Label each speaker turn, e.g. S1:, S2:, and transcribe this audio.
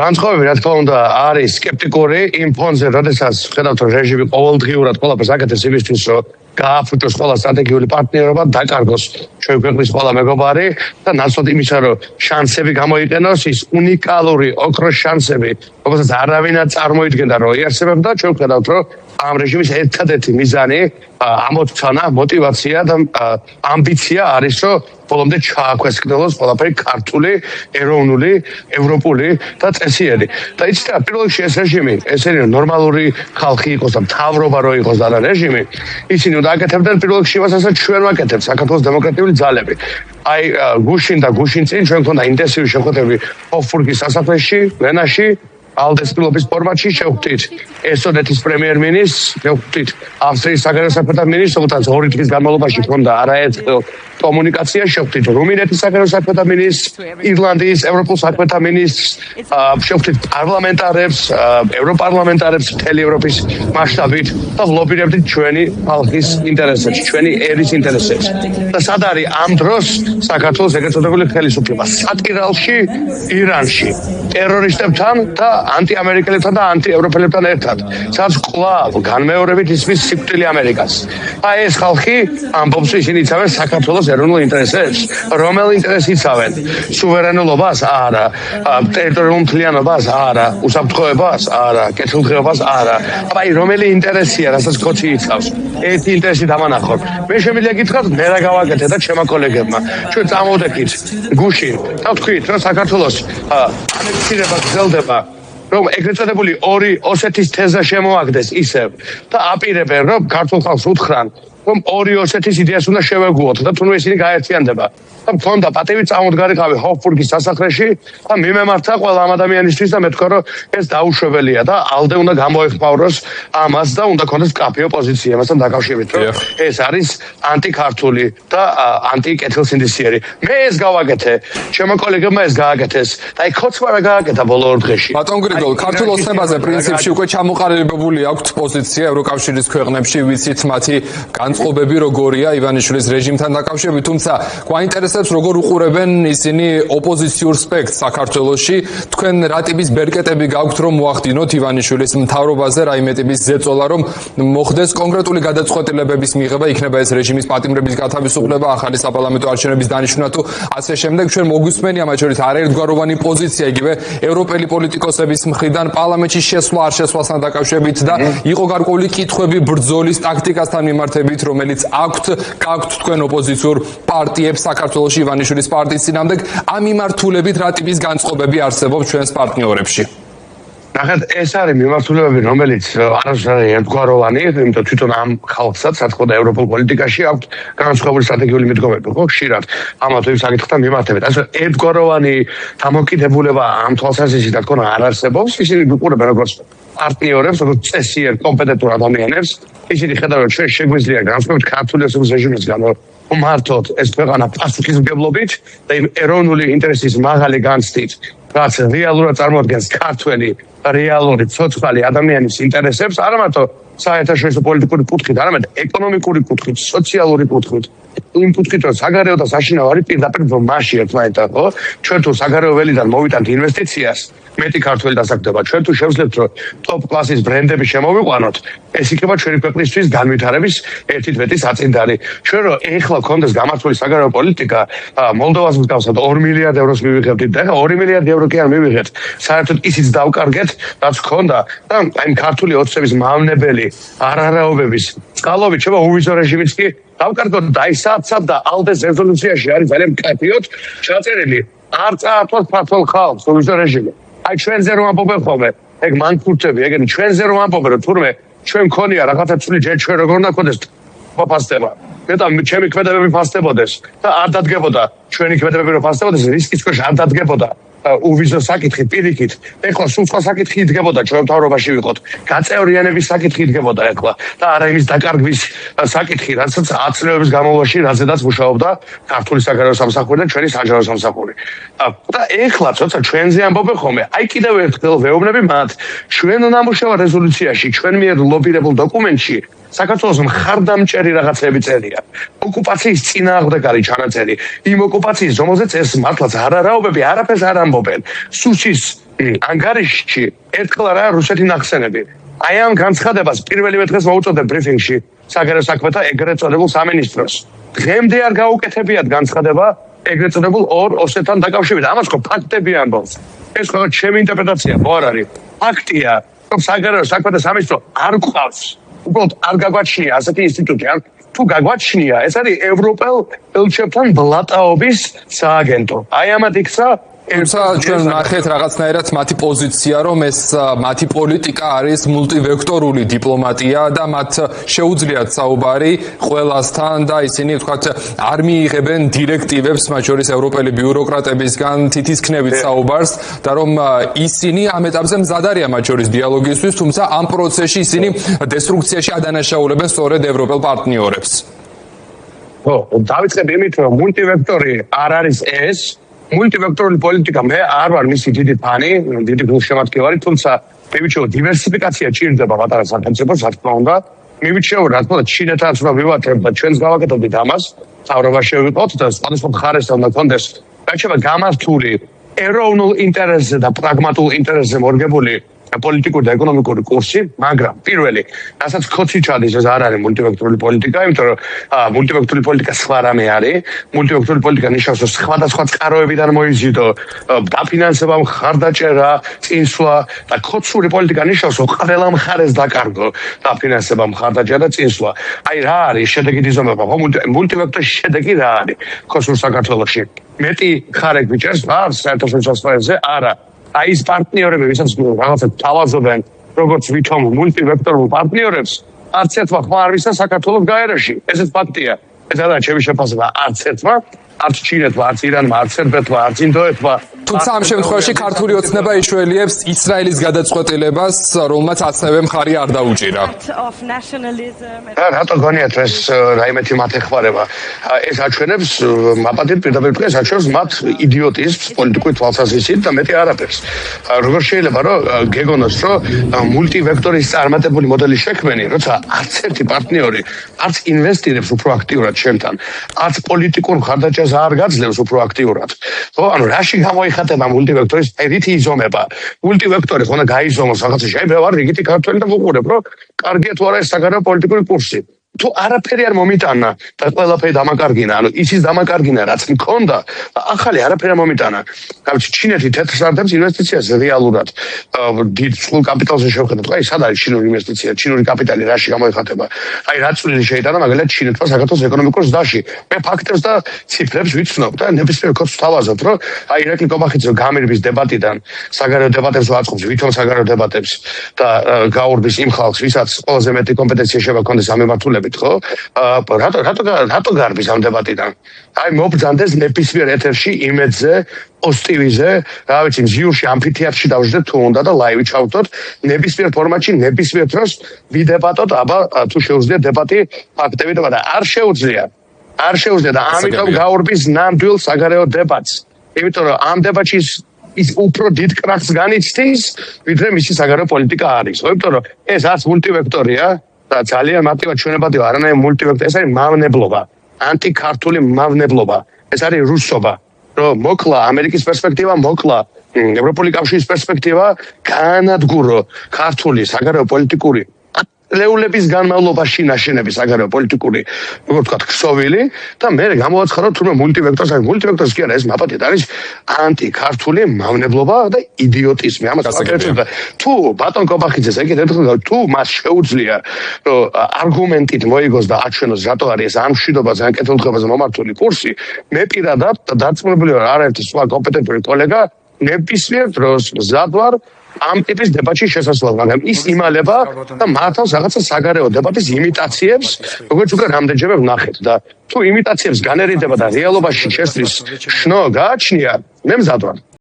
S1: განსხვავებული რა თქმა უნდა არის სკეპტიკური იმ ფონზე, როდესაც ხედავთ რომ რეჟიმი ყოველდღიურად ყველაფერს აკეთებს იმისთვის, რომ გააფუჭოს ყველა სტრატეგიული პარტნიორობა, დაკარგოს ჩვენ ქვეყნის ყველა მეგობარი და ნაცვლად იმისა, რომ შანსები გამოიყენოს, ის უნიკალური ოქროს შანსები, რომელსაც არავინ არ წარმოიდგენდა, რომ იარსებებდა, ჩვენ ხედავთ, რომ ამ რეჟიმის ერთადერთი მიზანი, ამოცანა, мотивация და ამბიცია არის, რომ ბოლომდე ჩააქვესკნელოს ყველაფერი ქართული, ეროვნული, ევროპული და წესიერი. და იცით რა, პირველ რიგში ეს რეჟიმი, ესენი ნორმალური ხალხი იყოს და მთავრობა რო იყოს და რეჟიმი, ისინი უნდა აკეთებდნენ პირველ რიგში იმას, რასაც ჩვენ ვაკეთებთ, საქართველოს დემოკრატიული ძალები. აი გუშინ და გუშინწინ ჩვენ გვქონდა ინტენსიური შეხვედრები ჰოფბურგის სასახლეში, ვენაში, ალდეს კლუბის ფორმატში შევხვდით ესტონეთის პრემიერ-მინისტრს, შევხვდით ავსტრიის საგარეო საქმეთა მინისტრს, რომელთაც 2 დღის განმავლობაში ჰქონდა არაერთხელ კომუნიკაცია, შევხვდით რუმინეთის საგარეო საქმეთა მინისტრს, ირლანდიის ევროპულ საქმეთა მინისტრს, შევხვდით პარლამენტარებს, ევროპარლამენტარებს მთელი ევროპის მასშტაბით და ვლობირებდით ჩვენი ხალხის ინტერესებს, ჩვენი ერის ინტერესებს. და სად არის ამ დროს საქართველოს ეგრეთ წოდებული ხელისუფლება? სატირალში, ირანში, ტერორისტებთან და ანტიამერიკელებთან და ანტიევროპელებთან ერთად, სადაც კვლავ განმეორებით ისმის სიკვდილი ამერიკას. აი ეს ხალხი ამბობს, ისინი იცავენ საქართველოს ეროვნულ ინტერესებს, რომელ ინტერესს იცავენ? სუვერენულობას? არა. ტერიტორიულ მთლიანობას? არა. უსაფრთხოებას? არა. კეთილდღეობას? არა. აი რომელი ინტერესია, რასაც კოცი იცავს? ერთი ინტერესი დამანახოთ. მე შემიძლია გითხრათ, მე რა გავაკეთე და ჩემო კოლეგებმა. ჩვენ წამოვდექით გუშინ და ვთქვით, რომ საქართველოს ანექსირება გრძელდება, რომ ეგრეთ წოდებული ორი ოსეთის თეზა შემოაგდეს ისევ და აპირებენ, რომ ქართულ ხალხს უთხრან, რომ ორი ოსეთის იდეას უნდა შევეგუოთ და თუნდაც ისინი გაერთიანდება. და მქონდა პატივი წამოდგარიყავი ჰოფბურგის სასახლეში და მიმემართა ყველა ამ ადამიანისთვის და მე თქვა, რომ ეს დაუშვებელია და ალდე უნდა გამოეხმაუროს ამას და უნდა ქონდეს კაფე ოპოზიცია ამასთან დაკავშირებით, რომ ეს არის ანტიქართული და ანტიკეთილსინდისიერი. მე ეს გავაკეთე, ჩემო კოლეგებმა ეს გააკეთეს და აი ხოცვა რა გააკეთა ბოლო 2 დღეში.
S2: ბატონ გრიგოლ, ქართულ ოცნებაზე პრინციპში უკვე ჩამოყალიბებული აქვთ პოზიცია ევროკავშირის ქვეყნებში, ვიცით მათი განწყობები როგორია ივანიშვილის რეჟიმთან დაკავშირებით, თუმცა გვაინტერესებს როგორ უყურებენ ისინი ოპოზიციურ სპექტრს საქართველოში. თქვენ რა ტიპის ბერკეტები გაქვთ, რომ მოახდინოთ ივანიშვილის მთავრობაზე, რაიმე ტიპის ზეწოლა, რომ მოხდეს კონკრეტული გადაწყვეტილებების მიღება, იქნება ეს რეჟიმის პატიმრების გათავისუფლება, ახალი საპარლამენტო არჩევნების დანიშვნა თუ ასე შემდეგ. ჩვენ მოგვისმენია მათ შორის არაერთგვაროვანი პოზიცია იგივე ევროპელი პოლიტიკოსების მხრიდან პარლამენტში შესვლა არ შესვლასთან დაკავშირებით და იყო გარკვეული კითხვები ბრძოლის ტაქტიკასთან მიმართებით, რომელიც გაქვთ თქვენ ოპოზიციურ პარტიებს საქართველოში ივანიშვილის პარტიის წინააღმდეგ. ამ მიმართულებით რა ტიპის განწყობები არსებობს ჩვენს პარტნიორებში?
S1: ნახეთ, ეს არის მიმართულებები, რომელიც არასდროს არის ერთგვაროვანი, იმიტომ თვითონ ამ ხალხსაც, რა თქმა უნდა, ევროპულ პოლიტიკაში აქვს განსხვავებული სტრატეგიული მიდგომები, ხო, ხშირად ამათ იმ საკითხთან მიმართებით. ასე ერთგვაროვანი დამოკიდებულება ამ თვალსაზრისით, რა თქმა უნდა, არ არსებობს. ისინი ვიყურებენ როგორც პარტნიორებს, როგორც წესიერ კომპეტენტურ ადამიანებს. ისინი ხედავენ, რომ ჩვენ შეგვიძლია განსხვავებით ქართული რეჟიმისგან მართოთ ეს ქვეყანა პასუხისმგებლობით და იმ ეროვნული ინტერესის მაღალი განცდით, რაც რეალურად წარმოადგენს ქართველი რეალური ცოცხალი ადამიანის ინტერესებს, არა მარტო საერთაშორისო პოლიტიკური კუთხით, არამედ ეკონომიკური კუთხით, სოციალური კუთხით, იმ კუთხით, რომ საგარეო და საშინაო არის პირდაპირ მასში ერთმანეთთან, ხო? ჩვენ თუ საგარეო ველიდან მოვიტანთ ინვესტიციას, მეტი ქართველი დასაქმდება. ჩვენ თუ შევძლებთ, რომ ტოპ კლასის ბრენდები შემოვიყვანოთ, ეს იქნება ჩვენი ქვეყნისთვის განვითარების ერთი მეტი საწინდარი. ჩვენ რომ ეხლა გქონდეს გამართული საგარეო პოლიტიკა, მოლდოვას მსგავსად 2 მილიარდ ევროს მივიღებთ და 2 მილიარდი ევრო კი არ მივიღეთ. საერთოდ ისიც დავკარგეთ, რაც გქონდა და აი ქართული ოცნების მავნებელი არარაობების წყალობით შევა უვიზო რეჟიმიც კი დავკარგოთ და აი სად და ალდეს რეზოლუციაში არის ძალიან მკაფიოდ ჩაწერილი არ წაართვათ ქართულ ხალხს უვიზო რეჟიმი. აი ჩვენზე რომ ამბობენ ხოლმე, ეგ მანქურტები, ეგენი ჩვენზე რომ ამბობენ, რომ თურმე ჩვენ მქონია რაღაცა წვლილი ჯერ ჩვენ როგორ უნდა გქონდეს ფასდება. მეტა ჩემი ქმედებები ფასდებოდეს და არ დადგებოდა ჩვენი ქმედებები რომ ფასდებოდეს, რისკის ქვეშ არ დადგებოდა უვიზო საკითხი პირიქით. ეხლა სულ სხვა საკითხი იდგებოდა ჩვენ მთავრობაში ვიყოთ. გაწევრიანების საკითხი იდგებოდა ეხლა და არა იმის დაკარგვის საკითხი, რასაც აცნევების განმავლობაში რაზედაც მუშაობდა ქართული საგარეო სამსახური და ჩვენი საჯარო სამსახური. და ეხლა ცოტა ჩვენზე ამბობენ ხოლმე. აი კიდევ ერთხელ ვეუბნები მათ, ჩვენ ნამუშევარ რეზოლუციაში, ჩვენ მიერ ლობირებულ დოკუმენტში საქართველოს მხარდამჭერი რაღაცები წერია. ოკუპაციის წინააღმდეგ არის ჩანაწერი. იმ ოკუპაციის, რომელზეც ეს მართლაც არარაობები არაფერს არ ამბობენ. სუსის ანგარიშში ერთხელ არა რუსეთი ნახსენები. აი ამ განცხადებას პირველივე დღეს მოუწოდებ ბრიფინგში საგარეო საქმეთა ეგრეთ წოდებულ სამინისტროს. დღემდე არ გაუკეთებიათ განცხადება ეგრეთ წოდებულ ორ ოსეთთან დაკავშირებით. ამას ხო ფაქტები ამბობს. ეს ხო ჩემი ინტერპრეტაცია ხო არ არის. ფაქტია, რომ საგარეო საქმეთა სამინისტრო არ გვყავს. უბრალოდ არ გაგვაჩნია ასეთი ინსტიტუტი. თუ გაგვაჩნია, ეს არის ევროპელ ელჩებთან ბლატაობის სააგენტო. აი ამათ იქცა
S2: თუმცა ჩვენ ნახეთ რაღაცნაირად მათი პოზიცია, რომ ეს მათი პოლიტიკა არის მულტივექტორული დიპლომატია და მათ შეუძლიათ საუბარი ყველასთან და ისინი ვთქვათ არ მიიღებენ დირექტივებს მათ შორის ევროპელი ბიუროკრატებისგან თითქმის საუბარს და რომ ისინი ამ ეტაპზე მზად არიან მათ შორის დიალოგისთვის, თუმცა ამ პროცესში ისინი დესტრუქციაში ადანაშაულებენ სწორედ ევროპელ პარტნიორებს.
S1: ხო, დავიწყებ იმით, რომ მულტივექტორი არ არის ეს მულტივექტორული პოლიტიკა მე არ ვარ მისი დიდი ფანი, დიდი გულშემატკივარი, თუმცა მივიჩნეო დივერსიფიკაცია ჭირდება პატარა სახელმწიფოს, რა თქმა უნდა. მივიჩნეო რა თქმა უნდა ჩინეთაც რომ ვივათებ და ჩვენს გავაკეთებდით ამას, თავრობაში ვიყოთ და სხვადასხვა მხარესთან უნდა კონდეს გაჩება გამართული ეროვნულ ინტერესზე და პრაგმატულ ინტერესზე მორგებული პოლიტიკური და ეკონომიკური კურსი, მაგრამ პირველი, რასაც ხოცი ჩადის, ეს არ არის მულტივექტორული პოლიტიკა, იმიტომ რომ მულტივექტორული პოლიტიკა სხვა რამე არის. მულტივექტორული პოლიტიკა ნიშნავს, რომ სხვადასხვა წყაროებიდან მოიზიდო დაფინანსება, მხარდაჭერა, წინსვლა და ხოცური პოლიტიკა ნიშნავს, რომ ყველა მხარეს დაკარგო დაფინანსება, მხარდაჭერა და წინსვლა. აი რა არის შედეგი იზომება, ხო მულტივექტორის შედეგი რა არის ხოცურ საქართველოში? მეტი ხარეკ ვიჭერს, საერთაშორისო სფეროზე არა. აი ეს პარტნიორები, ვისაც რაღაცა თავაზობენ, როგორც ვითომ მულტივექტორულ პარტნიორებს, არც ერთმა ხმა არ ვისა საქართველოს გაეროში. ესეც ფაქტია. ეს არა ჩემი შეფასება, არც ერთმა, არც ჩინეთმა, არც ირანმა, არც სერბეთმა, არც ინდოეთმა.
S2: თუმცა ამ შემთხვევაში ქართული ოცნება ეშველიებს ისრაელის გადაწყვეტილებას, რომელმაც ასევე მხარი არ დაუჭირა.
S1: რატო გონიათ ეს რაიმეთი მათ ეხმარება? ეს აჩვენებს მაპატით პირდაპირ ეს აჩვენებს მათ იდიოტიზმს პოლიტიკური თვალსაზრისით და მეტი არაფერს. როგორ შეიძლება რომ გეგონოს რომ მულტივექტორის წარმატებული მოდელი შექმენი, როცა არც ერთი პარტნიორი არც ინვესტირებს უფრო აქტიურად ჩემთან, არც პოლიტიკურ მხარდაჭერას არ გაძლევს უფრო აქტიურად. ხო, ანუ რაში გამოიხატება მულტივექტორის რითი იზომება? მულტივექტორი ხონა გაიზომოს რაღაცაში. აი მე ვარ რიგითი ქართველი და ვუყურებ რომ კარგია თუ არა ეს საგარეო პოლიტიკური კურსი. თუ არაფერი არ მომიტანა და ყველაფერი დამაკარგინა, ანუ ისის დამაკარგინა რაც მქონდა, ახალი არაფერი არ მომიტანა. გავიცი ჩინეთი თეთრსარდებს ინვესტიციას რეალურად დიდ წყულ კაპიტალზე შევხედოთ. აი სად არის ჩინური ინვესტიცია, ჩინური კაპიტალი რაში გამოიხატება? აი რა წვლილი შეიტანა მაგალითად ჩინეთმა საქართველოს ეკონომიკურ ზრდაში. მე ფაქტებს და ციფრებს ვიცნობ და ნებისმიერ კაცს თავაზობ, რომ აი ირაკლი კობახიძე გამირბის დებატიდან საგარეო დებატებს ვაწყობს, ვითომ საგარეო დებატებს და გაურბის იმ ხალხს, ვისაც ყველაზე მეტი კომპეტენცია შეიძლება ჰქონდეს ამ მიმართულებით. ხო? რატო გარბის ამ დებატიდან? აი მობრძანდეს ნებისმიერ ეთერში იმედზე, პოსტივიზე, რა ვიცი, ზიურში ამფითეატრში დავждეთ თუ უნდა და ლაივი ჩავთოთ, ნებისმიერ ფორმატში, ნებისმიერ დროს ვიდებატოთ, აბა თუ შეუძლია დებატი ფაქტებით და არ შეუძლია. არ შეუძლია და ამიტომ გაურბის ნამდვილ საგარეო დებატს. იმიტომ რომ ამ დებატში ის უფრო დიდ კრახს განიცდის, ვიდრე მისი საგარეო პოლიტიკა არის. იმიტომ რომ ეს არც მულტივექტორია და ძალიან მარტივად ჩვენებადია არანაირი მულტივექტორი, ეს არის მავნებლობა, ანტიქართული მავნებლობა. ეს არის რუსობა, რომ მოკლა ამერიკის პერსპექტივა, მოკლა ევროპული კავშირის პერსპექტივა, გაანადგურო ქართული საგარეო პოლიტიკური ლეულების განმავლობაში ნაშენების საგარეო პოლიტიკური, როგორ ვთქვათ, ქსოვილი და მე გამოვაცხარო თურმე მულტივექტორს, აი მულტივექტორს კი არა, ეს მაპატით არის ანტიქართული მავნებლობა და იდიოტიზმი. ამას ვაკეთებ და თუ ბატონ კობახიძეს ეგეთ ერთხელ თუ მას შეუძლია რომ არგუმენტით მოიგოს და აჩვენოს რატო არის ეს ამ მშვიდობაზე, ან კეთილდღეობაზე მომართული კურსი, მე პირადად დარწმუნებული ვარ არაერთი სხვა კომპეტენტური კოლეგა ნებისმიერ დროს მზად ვარ ამ ტიპის დებატში შესაძლოა, მაგრამ ის იმალება და მართავს რაღაცა საგარეო დებატის იმიტაციებს, როგორც უკვე რამდენჯერმე ვნახეთ და თუ იმიტაციებს განერიდება და რეალობაში შესვლის შნო გააჩნია, მე მზად ვარ.